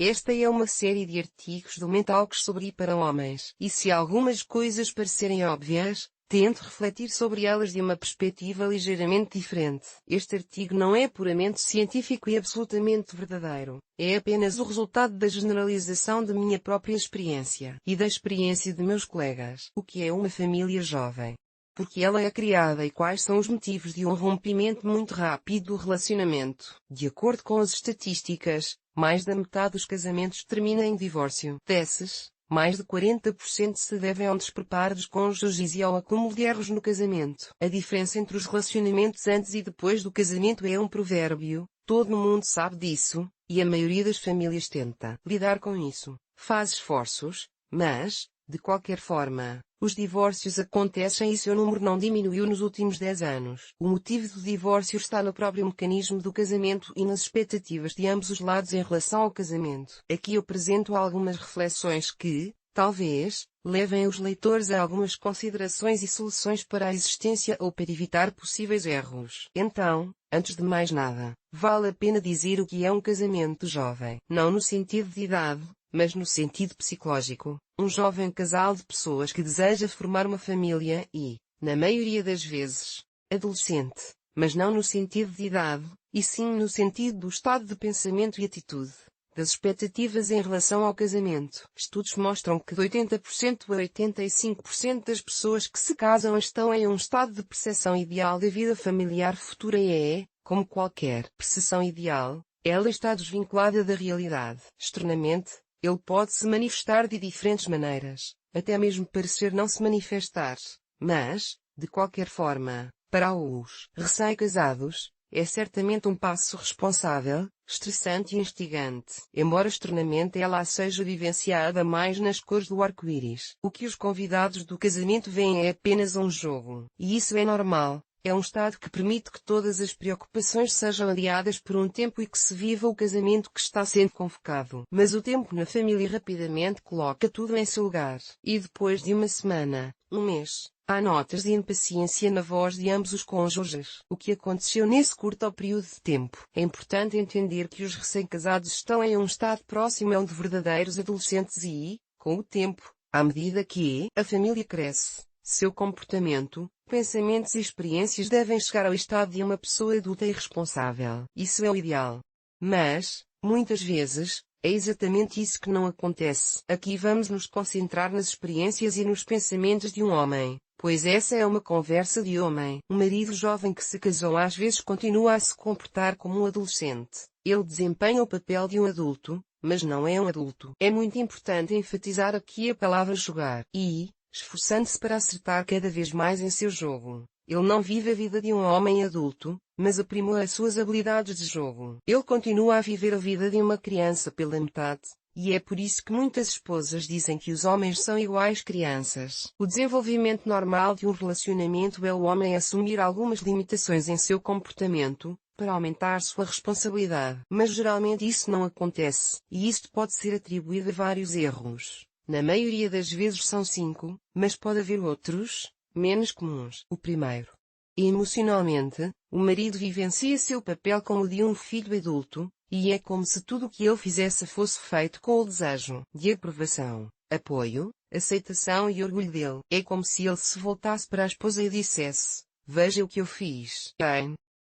Esta é uma série de artigos do Mentalks sobre e para homens. E se algumas coisas parecerem óbvias, tente refletir sobre elas de uma perspectiva ligeiramente diferente. Este artigo não é puramente científico e absolutamente verdadeiro. É apenas o resultado da generalização da minha própria experiência e da experiência de meus colegas. O que é uma família jovem? Porque ela é criada e quais são os motivos de um rompimento muito rápido do relacionamento? De acordo com as estatísticas, mais da metade dos casamentos termina em divórcio. Desses, mais de 40% se devem ao despreparo dos cônjuges e ao acúmulo de erros no casamento. A diferença entre os relacionamentos antes e depois do casamento é um provérbio, todo mundo sabe disso, e a maioria das famílias tenta lidar com isso. Faz esforços, mas, de qualquer forma, os divórcios acontecem e seu número não diminuiu nos últimos 10 anos. O motivo do divórcio está no próprio mecanismo do casamento e nas expectativas de ambos os lados em relação ao casamento. Aqui eu apresento algumas reflexões que, talvez, levem os leitores a algumas considerações e soluções para a existência ou para evitar possíveis erros. Então, antes de mais nada, vale a pena dizer o que é um casamento jovem. Não no sentido de idade, mas no sentido psicológico. Um jovem casal de pessoas que deseja formar uma família e, na maioria das vezes, adolescente, mas não no sentido de idade, e sim no sentido do estado de pensamento e atitude, das expectativas em relação ao casamento. Estudos mostram que de 80% a 85% das pessoas que se casam estão em um estado de percepção ideal da vida familiar futura e como qualquer percepção ideal, ela está desvinculada da realidade. Externamente, ele pode se manifestar de diferentes maneiras, até mesmo parecer não se manifestar, mas, de qualquer forma, para os recém-casados, é certamente um passo responsável, estressante e instigante, embora externamente ela seja vivenciada mais nas cores do arco-íris. O que os convidados do casamento veem é apenas um jogo, e isso é normal. É um estado que permite que todas as preocupações sejam aliadas por um tempo e que se viva o casamento que está sendo convocado. Mas o tempo na família rapidamente coloca tudo em seu lugar. E depois de uma semana, um mês, há notas de impaciência na voz de ambos os cônjuges. O que aconteceu nesse curto período de tempo? É importante entender que os recém-casados estão em um estado próximo ao de verdadeiros adolescentes e, com o tempo, à medida que a família cresce, seu comportamento, pensamentos e experiências devem chegar ao estado de uma pessoa adulta e responsável. Isso é o ideal. Mas, muitas vezes, é exatamente isso que não acontece. Aqui vamos nos concentrar nas experiências e nos pensamentos de um homem, pois essa é uma conversa de homem. Um marido jovem que se casou às vezes continua a se comportar como um adolescente. Ele desempenha o papel de um adulto, mas não é um adulto. É muito importante enfatizar aqui a palavra jogar. E, esforçando-se para acertar cada vez mais em seu jogo, ele não vive a vida de um homem adulto, mas aprimora as suas habilidades de jogo. Ele continua a viver a vida de uma criança pela metade, e é por isso que muitas esposas dizem que os homens são iguais crianças. O desenvolvimento normal de um relacionamento é o homem assumir algumas limitações em seu comportamento, para aumentar sua responsabilidade. Mas geralmente isso não acontece, e isto pode ser atribuído a vários erros. Na maioria das vezes são 5, mas pode haver outros, menos comuns. O primeiro. Emocionalmente, o marido vivencia seu papel como o de um filho adulto, e é como se tudo o que ele fizesse fosse feito com o desejo de aprovação, apoio, aceitação e orgulho dele. É como se ele se voltasse para a esposa e dissesse: "Veja o que eu fiz."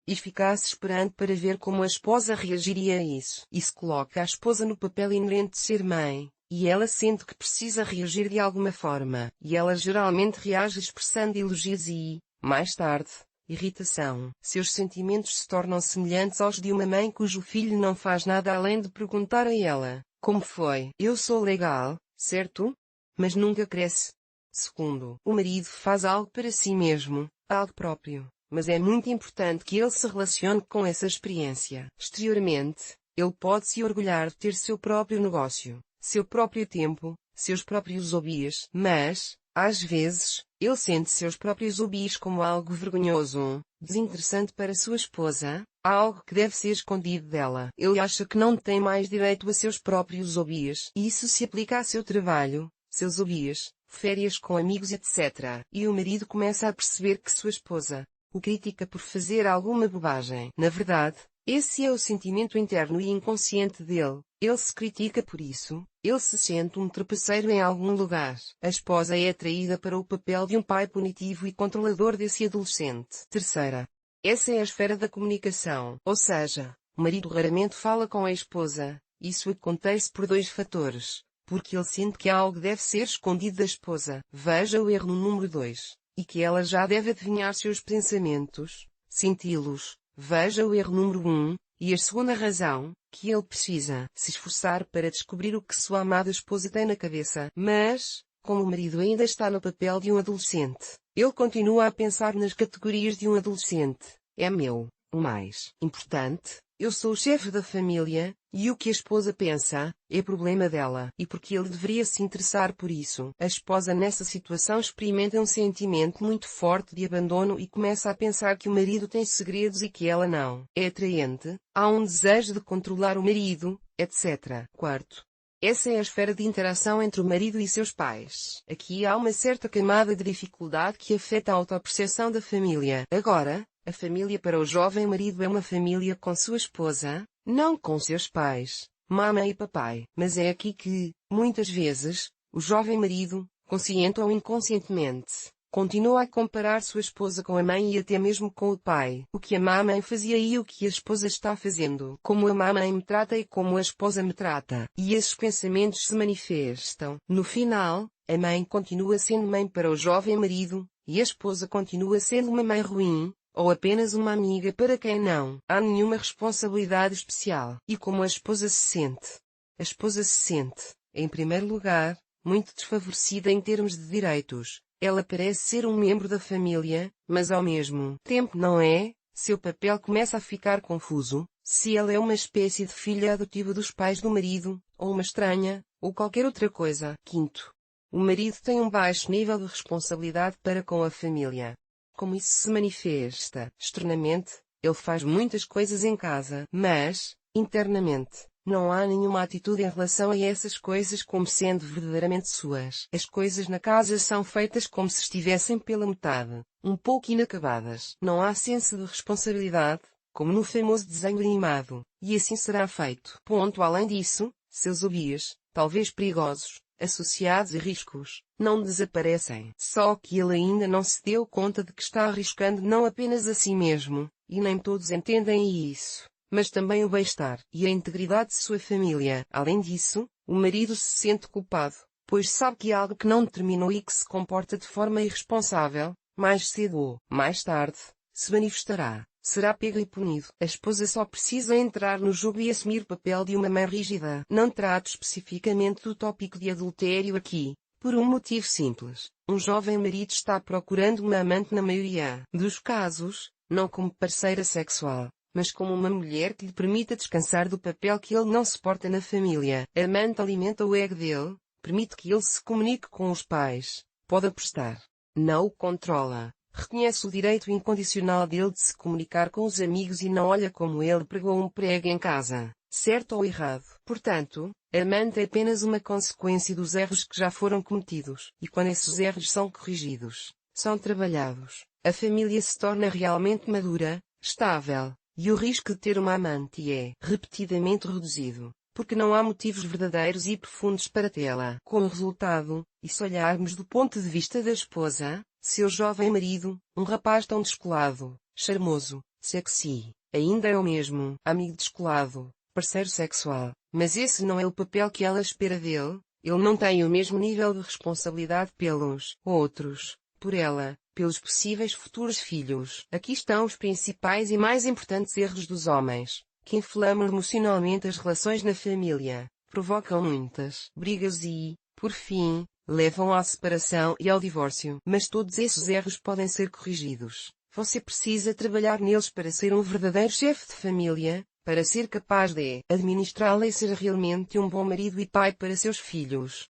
E ficasse esperando para ver como a esposa reagiria a isso. Isso coloca a esposa no papel inerente de ser mãe. E ela sente que precisa reagir de alguma forma, e ela geralmente reage expressando elogios e, mais tarde, irritação. Seus sentimentos se tornam semelhantes aos de uma mãe cujo filho não faz nada além de perguntar a ela: "Como foi?" "Eu sou legal, certo?" Mas nunca cresce. Segundo, o marido faz algo para si mesmo, algo próprio, mas é muito importante que ele se relacione com essa experiência. Exteriormente, ele pode se orgulhar de ter seu próprio negócio, seu próprio tempo, seus próprios hobbies, mas, às vezes, ele sente seus próprios hobbies como algo vergonhoso, desinteressante para sua esposa, algo que deve ser escondido dela. Ele acha que não tem mais direito a seus próprios hobbies. Isso se aplica a seu trabalho, seus hobbies, férias com amigos, etc. E o marido começa a perceber que sua esposa o critica por fazer alguma bobagem. Na verdade, Esse é o sentimento interno e inconsciente dele. Ele se critica por isso. Ele se sente um trapaceiro em algum lugar. A esposa é atraída para o papel de um pai punitivo e controlador desse adolescente. Terceira. Essa é a esfera da comunicação. Ou seja, o marido raramente fala com a esposa. Isso acontece por dois fatores. Porque ele sente que algo deve ser escondido da esposa. Veja o erro no número 2. E que ela já deve adivinhar seus pensamentos, senti-los. Veja o erro número 1. E a segunda razão, que ele precisa se esforçar para descobrir o que sua amada esposa tem na cabeça. Mas, como o marido ainda está no papel de um adolescente, ele continua a pensar nas categorias de um adolescente. É meu, o mais importante, eu sou o chefe da família, e o que a esposa pensa, é problema dela. E porque ele deveria se interessar por isso. A esposa nessa situação experimenta um sentimento muito forte de abandono e começa a pensar que o marido tem segredos e que ela não. É atraente, há um desejo de controlar o marido, etc. Quarto. Essa é a esfera de interação entre o marido e seus pais. Aqui há uma certa camada de dificuldade que afeta a autoperceção da família. Agora, a família para o jovem marido é uma família com sua esposa, não com seus pais, mamãe e papai. Mas é aqui que, muitas vezes, o jovem marido, consciente ou inconscientemente, continua a comparar sua esposa com a mãe e até mesmo com o pai. O que a mamãe fazia e o que a esposa está fazendo. Como a mamãe me trata e como a esposa me trata. E esses pensamentos se manifestam. No final, a mãe continua sendo mãe para o jovem marido, e a esposa continua sendo uma mãe ruim, ou apenas uma amiga para quem não há nenhuma responsabilidade especial. E como a esposa se sente? A esposa se sente, em primeiro lugar, muito desfavorecida em termos de direitos. Ela parece ser um membro da família, mas ao mesmo tempo não é. Seu papel começa a ficar confuso. Se ela é uma espécie de filha adotiva dos pais do marido, ou uma estranha, ou qualquer outra coisa. Quinto. O marido tem um baixo nível de responsabilidade para com a família. Como isso se manifesta externamente, ele faz muitas coisas em casa, mas, internamente, não há nenhuma atitude em relação a essas coisas como sendo verdadeiramente suas. As coisas na casa são feitas como se estivessem pela metade, um pouco inacabadas. Não há senso de responsabilidade, como no famoso desenho animado, e assim será feito. Além disso, seus hobbies, talvez perigosos, associados a riscos, não desaparecem. Só que ele ainda não se deu conta de que está arriscando não apenas a si mesmo, e nem todos entendem isso, mas também o bem-estar e a integridade de sua família. Além disso, o marido se sente culpado, pois sabe que algo que não determinou e que se comporta de forma irresponsável, mais cedo ou mais tarde, se manifestará. Será pego e punido. A esposa só precisa entrar no jogo e assumir o papel de uma mãe rígida. Não trato especificamente do tópico de adultério aqui, por um motivo simples. Um jovem marido está procurando uma amante na maioria dos casos, não como parceira sexual, mas como uma mulher que lhe permita descansar do papel que ele não suporta na família. A amante alimenta o ego dele, permite que ele se comunique com os pais, pode apostar. Não o controla. Reconhece o direito incondicional dele de se comunicar com os amigos e não olha como ele pregou um prego em casa, certo ou errado. Portanto, a amante é apenas uma consequência dos erros que já foram cometidos. E quando esses erros são corrigidos, são trabalhados, a família se torna realmente madura, estável, e o risco de ter uma amante é repetidamente reduzido, porque não há motivos verdadeiros e profundos para tê-la. Como resultado, e se olharmos do ponto de vista da esposa, seu jovem marido, um rapaz tão descolado, charmoso, sexy, ainda é o mesmo, amigo descolado, parceiro sexual, mas esse não é o papel que ela espera dele. Ele não tem o mesmo nível de responsabilidade pelos outros, por ela, pelos possíveis futuros filhos. Aqui estão os principais e mais importantes erros dos homens, que inflamam emocionalmente as relações na família, provocam muitas brigas e, por fim, levam à separação e ao divórcio. Mas todos esses erros podem ser corrigidos. Você precisa trabalhar neles para ser um verdadeiro chefe de família, para ser capaz de administrá-la e ser realmente um bom marido e pai para seus filhos.